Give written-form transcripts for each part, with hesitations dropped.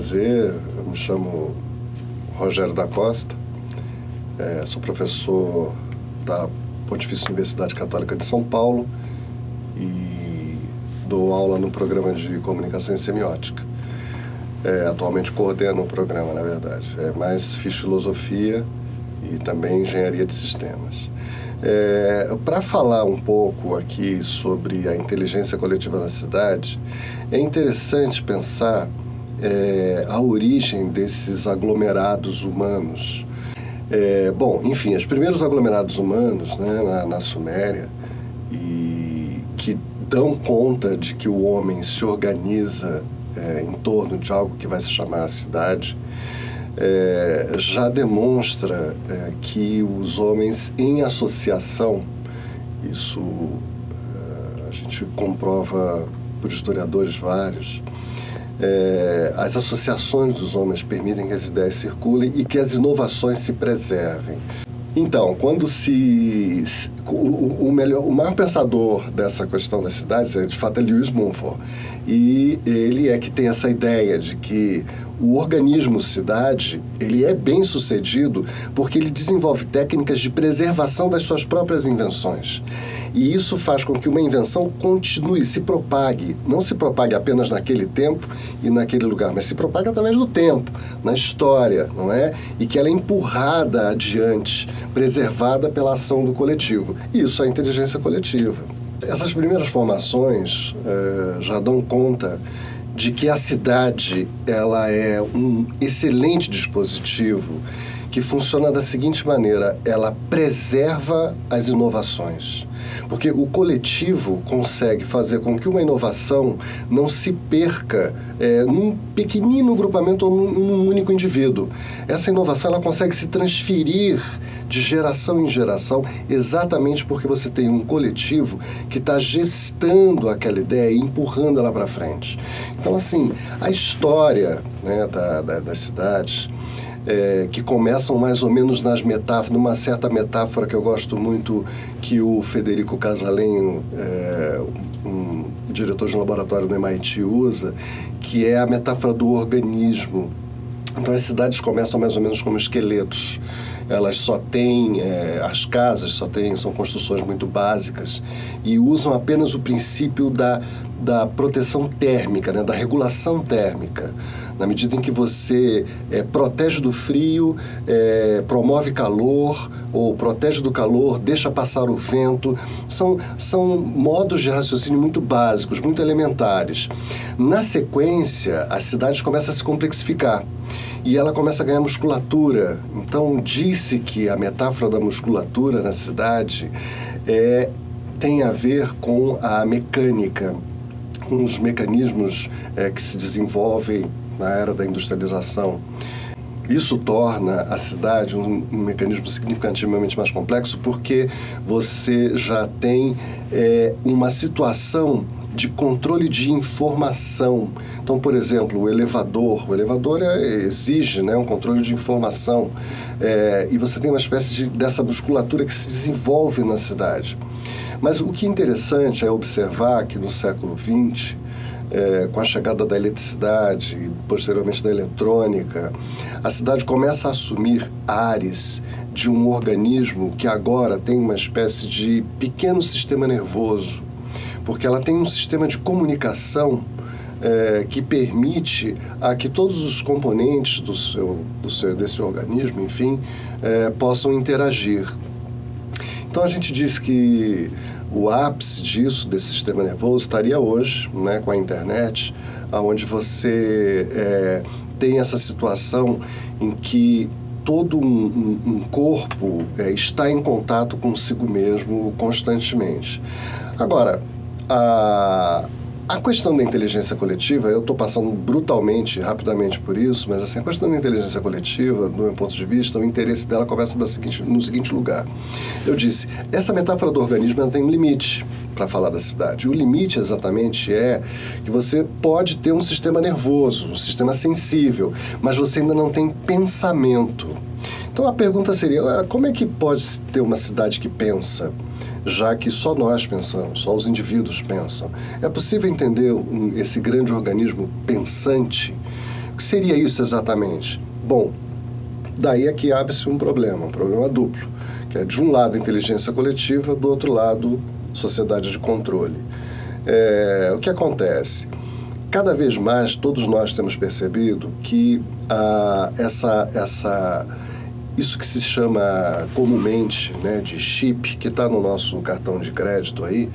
prazer. Eu me chamo Rogério da Costa, sou professor da Pontifícia Universidade Católica de São Paulo e dou aula no programa de Comunicação e Semiótica. Atualmente coordeno o programa, na verdade. Mas fiz filosofia e também engenharia de sistemas. Para falar um pouco aqui sobre a inteligência coletiva na cidade, é interessante pensar a origem desses aglomerados humanos. Enfim, os primeiros aglomerados humanos, né, na Suméria, e que dão conta de que o homem se organiza em torno de algo que vai se chamar a cidade, já demonstra que os homens em associação, isso a gente comprova por historiadores vários, as associações dos homens permitem que as ideias circulem e que as inovações se preservem. Então, quando o maior pensador dessa questão das cidades de fato, é Lewis Mumford. E ele é que tem essa ideia de que o organismo cidade, ele é bem sucedido porque ele desenvolve técnicas de preservação das suas próprias invenções. E isso faz com que uma invenção continue, se propague, não se propague apenas naquele tempo e naquele lugar, mas se propague através do tempo, na história, não é? E que ela é empurrada adiante, preservada pela ação do coletivo. E isso é a inteligência coletiva. Essas primeiras formações já dão conta de que a cidade ela é um excelente dispositivo que funciona da seguinte maneira: ela preserva as inovações. Porque o coletivo consegue fazer com que uma inovação não se perca num pequenino grupamento ou num único indivíduo. Essa inovação ela consegue se transferir de geração em geração, exatamente porque você tem um coletivo que está gestando aquela ideia e empurrando ela para frente. Então, assim, a história, né, das cidades, que começam mais ou menos nas metáforas, numa certa metáfora que eu gosto muito, que o Federico Casalegno, um diretor de um laboratório no MIT, usa, que é a metáfora do organismo. Então, as cidades começam mais ou menos como esqueletos. Elas só têm, as casas são construções muito básicas e usam apenas o princípio da proteção térmica, né, da regulação térmica. Na medida em que você protege do frio, promove calor, ou protege do calor, deixa passar o vento. São modos de raciocínio muito básicos, muito elementares. Na sequência, as cidades começam a se complexificar e ela começa a ganhar musculatura. Então, disse que a metáfora da musculatura na cidade tem a ver com a mecânica, com os mecanismos que se desenvolvem na era da industrialização. Isso torna a cidade um mecanismo significativamente mais complexo porque você já tem uma situação de controle de informação. Então, por exemplo, o elevador exige, né, um controle de informação e você tem uma espécie dessa musculatura que se desenvolve na cidade. Mas o que é interessante é observar que no século XX, com a chegada da eletricidade e posteriormente da eletrônica, a cidade começa a assumir ares de um organismo que agora tem uma espécie de pequeno sistema nervoso, porque ela tem um sistema de comunicação que permite a que todos os componentes desse organismo, enfim, possam interagir. Então a gente diz que o ápice desse sistema nervoso estaria hoje, né, com a internet, onde você tem essa situação em que todo um corpo está em contato consigo mesmo constantemente. Agora, a questão da inteligência coletiva, eu estou passando brutalmente, rapidamente por isso, mas assim, a questão da inteligência coletiva, do meu ponto de vista, o interesse dela começa no seguinte lugar. Eu disse, essa metáfora do organismo ela tem um limite para falar da cidade. O limite exatamente é que você pode ter um sistema nervoso, um sistema sensível, mas você ainda não tem pensamento. Então a pergunta seria, como é que pode ter uma cidade que pensa? Já que só nós pensamos, só os indivíduos pensam. É possível entender esse grande organismo pensante que seria isso exatamente? Bom, daí é que abre-se um problema duplo, que é de um lado inteligência coletiva, do outro lado sociedade de controle. O que acontece? Cada vez mais todos nós temos percebido que isso que se chama comumente, né, de chip, que está no nosso cartão de crédito aí,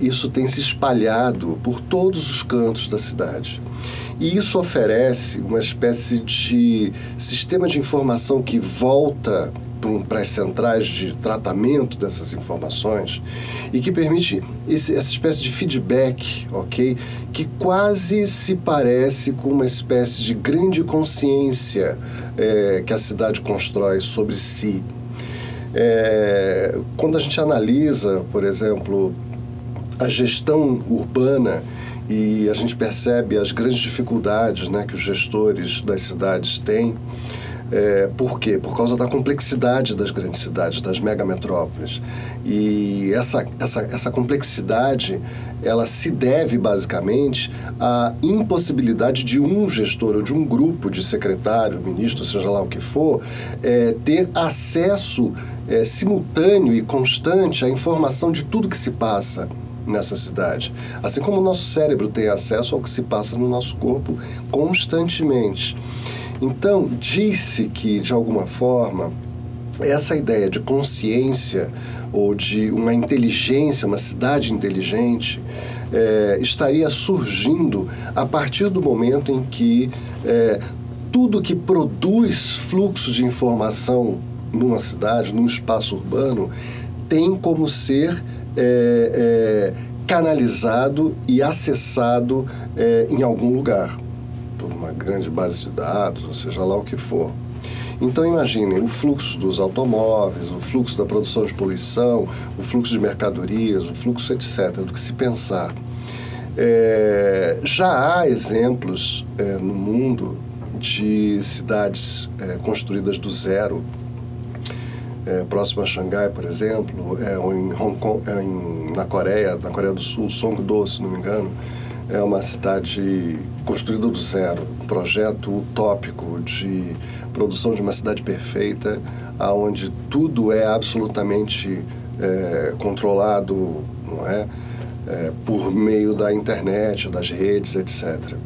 isso tem se espalhado por todos os cantos da cidade. E isso oferece uma espécie de sistema de informação que volta para as centrais de tratamento dessas informações e que permite essa espécie de feedback, ok? Que quase se parece com uma espécie de grande consciência que a cidade constrói sobre si. Quando a gente analisa, por exemplo, a gestão urbana e a gente percebe as grandes dificuldades, né, que os gestores das cidades têm. Por quê? Por causa da complexidade das grandes cidades, das megametrópoles. E essa complexidade, ela se deve basicamente à impossibilidade de um gestor ou de um grupo de secretário, ministro, seja lá o que for, ter acesso simultâneo e constante à informação de tudo que se passa nessa cidade. Assim como o nosso cérebro tem acesso ao que se passa no nosso corpo constantemente. Então, disse que, de alguma forma, essa ideia de consciência ou de uma inteligência, uma cidade inteligente, estaria surgindo a partir do momento em que tudo que produz fluxo de informação numa cidade, num espaço urbano, tem como ser canalizado e acessado em algum lugar, por uma grande base de dados, ou seja lá o que for. Então imaginem o fluxo dos automóveis, o fluxo da produção de poluição, o fluxo de mercadorias, o fluxo etc., do que se pensar. Já há exemplos no mundo de cidades construídas do zero, próximo a Xangai, por exemplo, ou em Hong Kong, na Coreia do Sul, Songdo, se não me engano, é uma cidade construída do zero, um projeto utópico de produção de uma cidade perfeita, onde tudo é absolutamente controlado, não é? Por meio da internet, das redes, etc.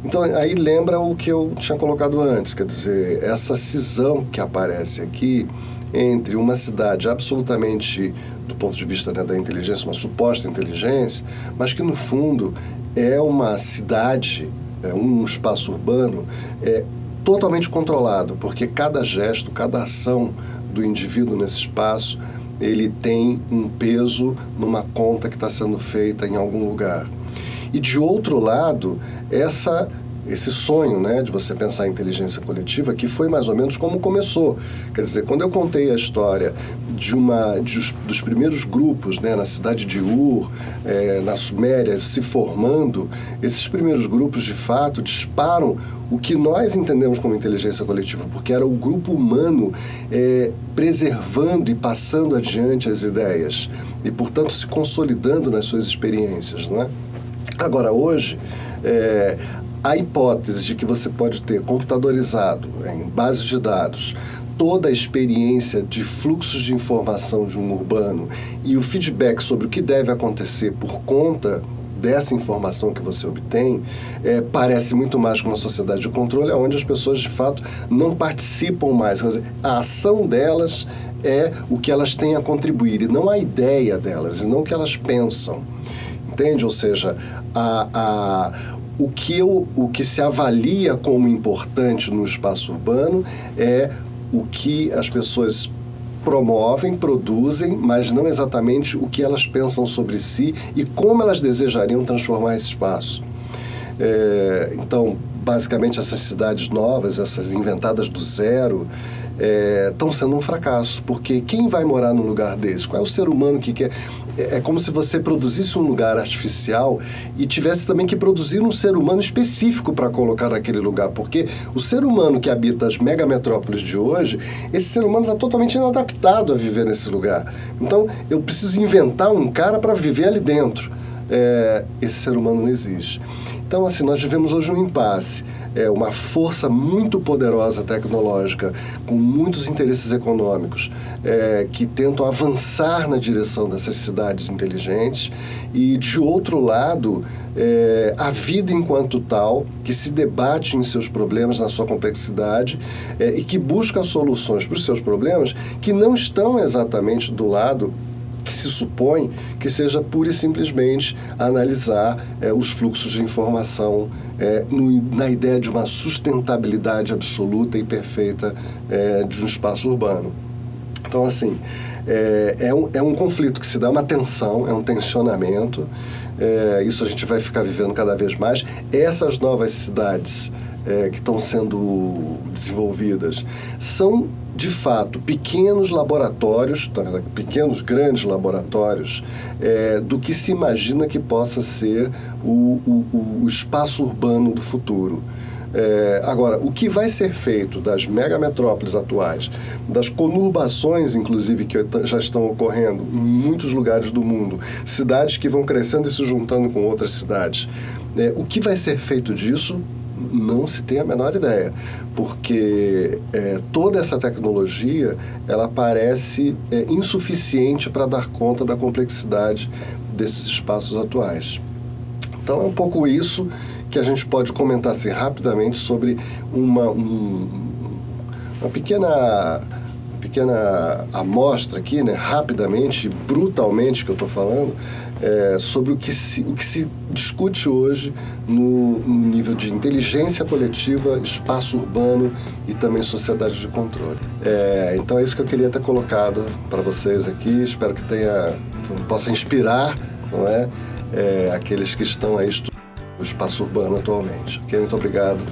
Então, aí lembra o que eu tinha colocado antes, quer dizer, essa cisão que aparece aqui entre uma cidade absolutamente, do ponto de vista, né, da inteligência, uma suposta inteligência, mas que no fundo é uma cidade, um espaço urbano totalmente controlado, porque cada gesto, cada ação do indivíduo nesse espaço, ele tem um peso numa conta que está sendo feita em algum lugar. E de outro lado, esse sonho, né, de você pensar em inteligência coletiva, que foi mais ou menos como começou. Quer dizer, quando eu contei a história dos primeiros grupos, né, na cidade de Ur, na Suméria, se formando, esses primeiros grupos, de fato, disparam o que nós entendemos como inteligência coletiva, porque era o grupo humano preservando e passando adiante as ideias, e, portanto, se consolidando nas suas experiências, não é? Agora, hoje, a hipótese de que você pode ter computadorizado, em bases de dados, toda a experiência de fluxos de informação de um urbano e o feedback sobre o que deve acontecer por conta dessa informação que você obtém, parece muito mais com uma sociedade de controle, onde as pessoas, de fato, não participam mais. Quer dizer, a ação delas é o que elas têm a contribuir, e não a ideia delas, e não o que elas pensam. Entende? Ou seja, o que se avalia como importante no espaço urbano é o que as pessoas promovem, produzem, mas não exatamente o que elas pensam sobre si e como elas desejariam transformar esse espaço. Então, basicamente, essas cidades novas, essas inventadas do zero, estão sendo um fracasso, porque quem vai morar num lugar desse? Qual é o ser humano que quer? É como se você produzisse um lugar artificial e tivesse também que produzir um ser humano específico para colocar naquele lugar, porque o ser humano que habita as megametrópoles de hoje, esse ser humano está totalmente inadaptado a viver nesse lugar. Então, eu preciso inventar um cara para viver ali dentro. esse ser humano não existe. Então, assim, nós vivemos hoje um impasse, uma força muito poderosa tecnológica, com muitos interesses econômicos, que tentam avançar na direção dessas cidades inteligentes, e, de outro lado, a vida enquanto tal, que se debate em seus problemas, na sua complexidade, e que busca soluções para os seus problemas que não estão exatamente do lado que se supõe que seja pura e simplesmente analisar os fluxos de informação na ideia de uma sustentabilidade absoluta e perfeita de um espaço urbano. Então, assim, é um conflito que se dá, uma tensão, é um tensionamento, isso a gente vai ficar vivendo cada vez mais. Essas novas cidades que estão sendo desenvolvidas são, de fato, pequenos laboratórios, pequenos, grandes laboratórios, do que se imagina que possa ser o espaço urbano do futuro. Agora, o que vai ser feito das megametrópoles atuais, das conurbações, inclusive, que já estão ocorrendo em muitos lugares do mundo, cidades que vão crescendo e se juntando com outras cidades, o que vai ser feito disso? Não se tem a menor ideia, porque toda essa tecnologia ela parece insuficiente para dar conta da complexidade desses espaços atuais. Então é um pouco isso que a gente pode comentar assim, rapidamente sobre uma pequena amostra aqui, né, rapidamente, brutalmente que eu estou falando, sobre o que se discute hoje no nível de inteligência coletiva, espaço urbano e também sociedade de controle. Então é isso que eu queria ter colocado para vocês aqui, espero que possa inspirar, não é, aqueles que estão aí estudando o espaço urbano atualmente. Ok? Muito obrigado.